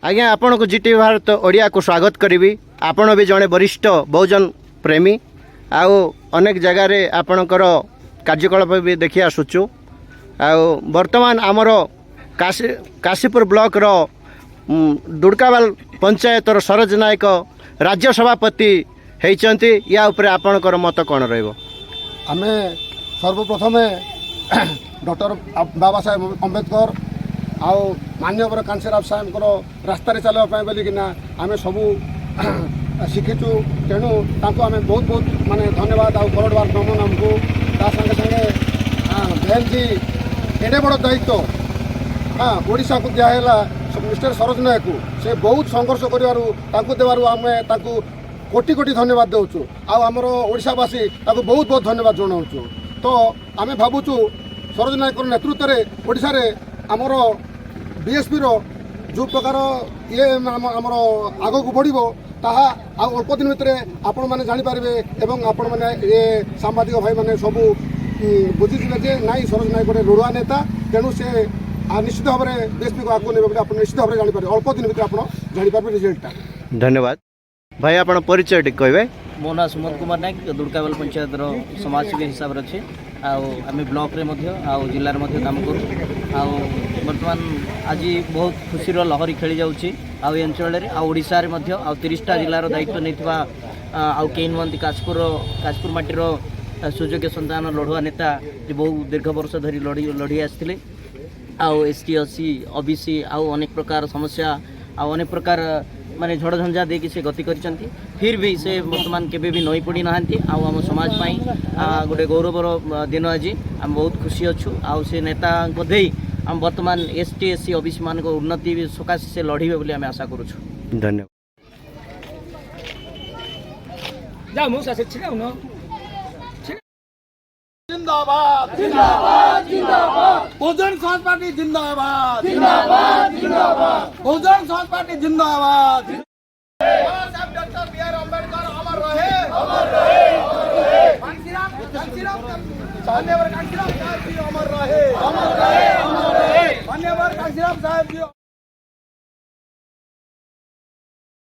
आज्ञा आपण को जीटी भारत ओडिया को स्वागत करी। आपण भी जड़े वरिष्ठ बहुजन प्रेमी आउ अनेक जगार आपणकर कार्यकलाप भी देखी आसुचु। वर्तमान आमर काशीपुर ब्लॉक रो दुड़कावाल पंचायत सरोज नायक राज्य सभापति होती या उपरे आपणकर मत कौन रहिबो? आमे सर्वप्रथम डॉक्टर बाबा साहेब अम्बेडकर आउ मान्यवर कांशीराम साहेब रास्तार चलवाई बोलिकिना आम सबू शिखीचु। तेणु आम बहुत बहुत माने धन्यवाद आउ करोड़वार नमन आमको संगे संगे बेन जी एडे बड़ दायित्व हाँ ओडिशा को दिहला मिस्टर सरोज नायक से बहुत संघर्ष कर आम कोटि कोटि धन्यवाद देचु। आमर ओडिशावासी बहुत बहुत धन्यवाद जनाऊँ। तो आम भावुँ सरोज नायक नेतृत्व में ओडिशा रे आमर बीएसपी रो जो प्रकार ये आमर आग को बढ़ो ताहा अल्प दिन भितर आपण मैंने जानीपारे एवं आपण मैंने ये सांबादिक भाई मैंने सबू बुझीजे जे नाई सरोज नायक गोटे लड़ुआ नेता। तेणु से निश्चित भाव में बीएसपी को आगे ने आप निश्चित भाव में जानीपारे अल्प दिन भितर आप जानीपारे रिजल्टा। धन्यवाद भाई। आप परिचय टी कहे? मो ना सुमन कुमार नायक दुड़कावाल पंचायत समाजसेवी हिसाब से अच्छे आम ब्लॉक रे जिले में काम करूँ। बर्तमान आज बहुत खुशी लहरी खेली जाऊँगी अंचल ओडिशा रे 30टा जिलार दायित्व नहीं कई नुहति काशपुर माटीर सुयोग्य संतान लड़ुआ नेता जो बहु दीर्घ वर्ष धरी लड़ी आसते एसटी एससी ओबीसी अनेक प्रकार समस्या अनेक प्रकार माने झड़ झंझा देकी से गति कर फिर भी से वर्तमान केबे भी नई पड़ी नहांती आम समाज गोटे गौरवर दिन आज आम बहुत खुशी अच्छु। से नेता को दे आम वर्तमान एसटी एससी ओबीसी मान उन्नति सकाशे से लड़े बोली आम आशा करुछु। धन्यवाद। जिंदाबाद जिंदाबाद जिंदाबाद बहुजन समाज पार्टी जिंदाबाद जिंदाबाद जिंदाबाद बहुजन समाज पार्टी जिंदाबाद। डॉक्टर बी आर अम्बेडकर अमर रहे अमर रहे अमर रहे। कांशीराम मान्यवर कांशीराम साहब जी अमर रहे अमर रहे अमर रहे। मान्यवर कांशीराम साहब जी।